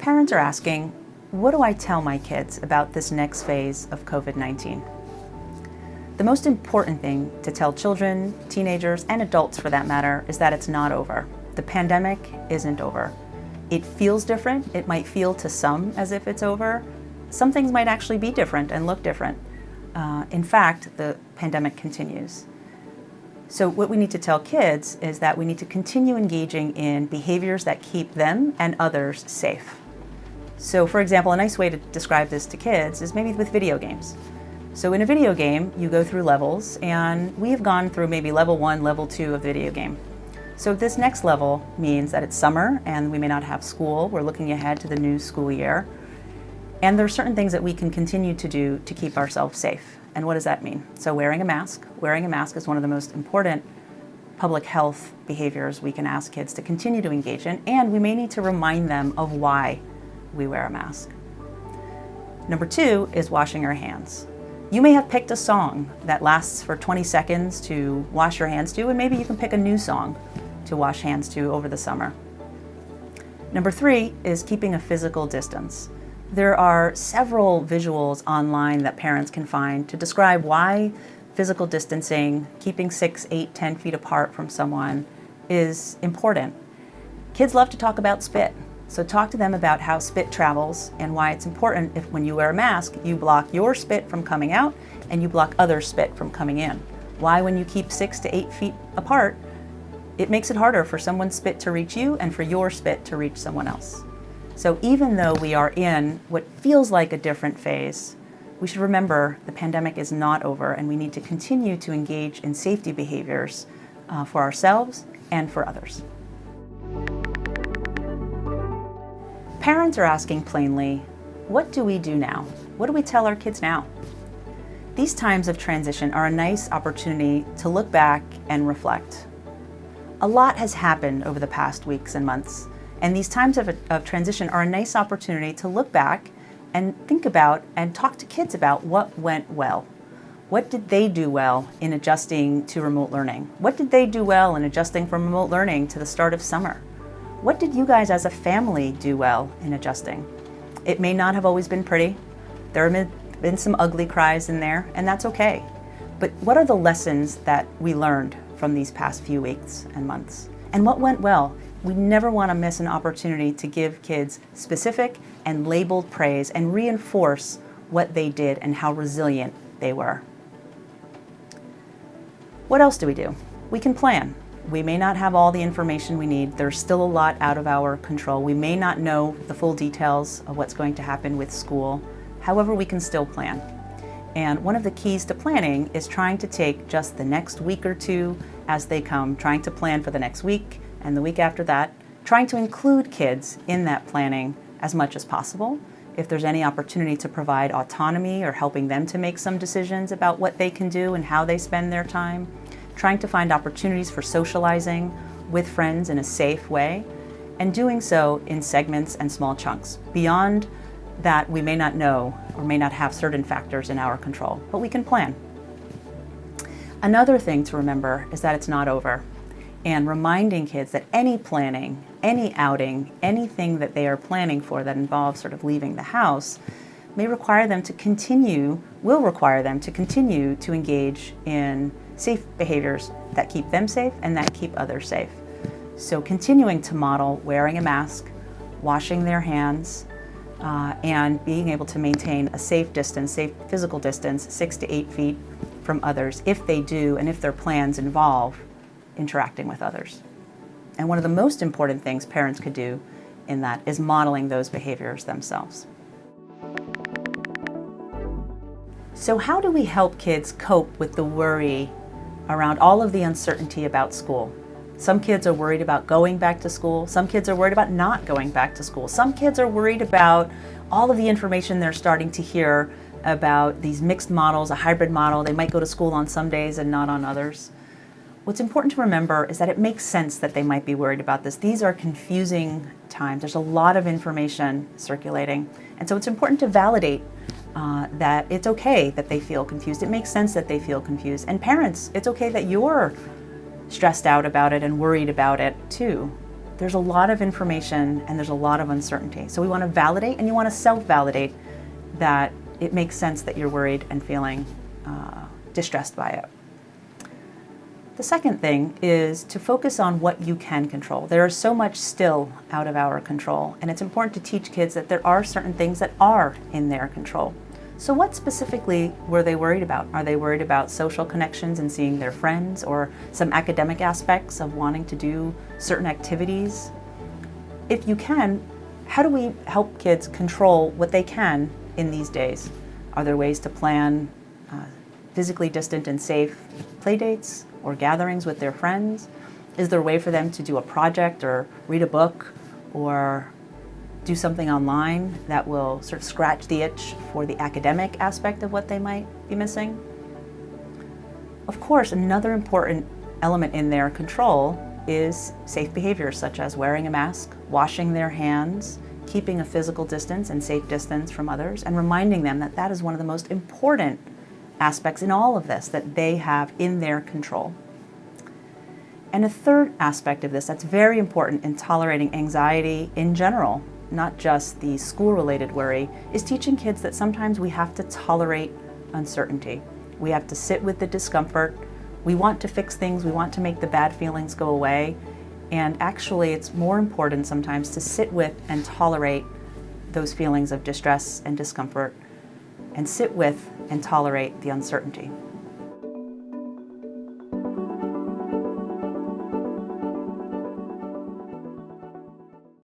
Parents are asking, what do I tell my kids about this next phase of COVID-19? The most important thing to tell children, teenagers, and adults for that matter is that it's not over. The pandemic isn't over. It feels different. It might feel to some as if it's over. Some things might actually be different and look different. In fact, the pandemic continues. So what we need to tell kids is that we need to continue engaging in behaviors that keep them and others safe. So for example, a nice way to describe this to kids is maybe with video games. So in a video game, you go through levels, and we have gone through maybe level 1, level 2 of video game. So this next level means that it's summer and we may not have school. We're looking ahead to the new school year. And there are certain things that we can continue to do to keep ourselves safe. And what does that mean? So wearing a mask. Wearing a mask is one of the most important public health behaviors we can ask kids to continue to engage in, and we may need to remind them of why we wear a mask. Number 2 is washing our hands. You may have picked a song that lasts for 20 seconds to wash your hands to, and maybe you can pick a new song to wash hands to over the summer. Number 3 is keeping a physical distance. There are several visuals online that parents can find to describe why physical distancing, keeping 6, 8, 10 feet apart from someone is important. Kids love to talk about spit. So talk to them about how spit travels and why it's important if when you wear a mask, you block your spit from coming out and you block other spit from coming in. Why when you keep 6 to 8 feet apart, it makes it harder for someone's spit to reach you and for your spit to reach someone else. So even though we are in what feels like a different phase, we should remember the pandemic is not over and we need to continue to engage in safety behaviors for ourselves and for others. Parents are asking plainly, what do we do now? What do we tell our kids now? These times of transition are a nice opportunity to look back and reflect. A lot has happened over the past weeks and months, and these times of transition are a nice opportunity to look back and think about and talk to kids about what went well. What did they do well in adjusting to remote learning? What did they do well in adjusting from remote learning to the start of summer? What did you guys as a family do well in adjusting? It may not have always been pretty. There have been some ugly cries in there, and that's okay. But what are the lessons that we learned from these past few weeks and months? And what went well? We never want to miss an opportunity to give kids specific and labeled praise and reinforce what they did and how resilient they were. What else do? We can plan. We may not have all the information we need. There's still a lot out of our control. We may not know the full details of what's going to happen with school. However, we can still plan. And one of the keys to planning is trying to take just the next week or two as they come, trying to plan for the next week and the week after that, trying to include kids in that planning as much as possible. If there's any opportunity to provide autonomy or helping them to make some decisions about what they can do and how they spend their time, trying to find opportunities for socializing with friends in a safe way, and doing so in segments and small chunks. Beyond that, we may not know or may not have certain factors in our control, but we can plan. Another thing to remember is that it's not over, and reminding kids that any planning, any outing, anything that they are planning for that involves sort of leaving the house will require them to continue to engage in safe behaviors that keep them safe and that keep others safe. So continuing to model wearing a mask, washing their hands, and being able to maintain a safe physical distance, 6 to 8 feet from others if they do and if their plans involve interacting with others. And one of the most important things parents could do in that is modeling those behaviors themselves. So how do we help kids cope with the worry around all of the uncertainty about school? Some kids are worried about going back to school. Some kids are worried about not going back to school. Some kids are worried about all of the information they're starting to hear about these mixed models, a hybrid model. They might go to school on some days and not on others. What's important to remember is that it makes sense that they might be worried about this. These are confusing times. There's a lot of information circulating. And so it's important to validate that it's okay that they feel confused. It makes sense that they feel confused. And parents, it's okay that you're stressed out about it and worried about it too. there's a lot of information and there's a lot of uncertainty. So we want to validate, and you want to self-validate that it makes sense that you're worried and feeling distressed by it. The second thing is to focus on what you can control. There is so much still out of our control, and it's important to teach kids that there are certain things that are in their control. So what specifically were they worried about? Are they worried about social connections and seeing their friends, or some academic aspects of wanting to do certain activities? If you can, how do we help kids control what they can in these days? Are there ways to plan physically distant and safe play dates or gatherings with their friends? Is there a way for them to do a project or read a book or do something online that will sort of scratch the itch for the academic aspect of what they might be missing? Of course, another important element in their control is safe behaviors such as wearing a mask, washing their hands, keeping a physical distance and safe distance from others, and reminding them that that is one of the most important aspects in all of this that they have in their control. And a third aspect of this that's very important in tolerating anxiety in general, not just the school-related worry, is teaching kids that sometimes we have to tolerate uncertainty. We have to sit with the discomfort. We want to fix things. We want to make the bad feelings go away. And actually, it's more important sometimes to sit with and tolerate those feelings of distress and discomfort, and sit with and tolerate the uncertainty.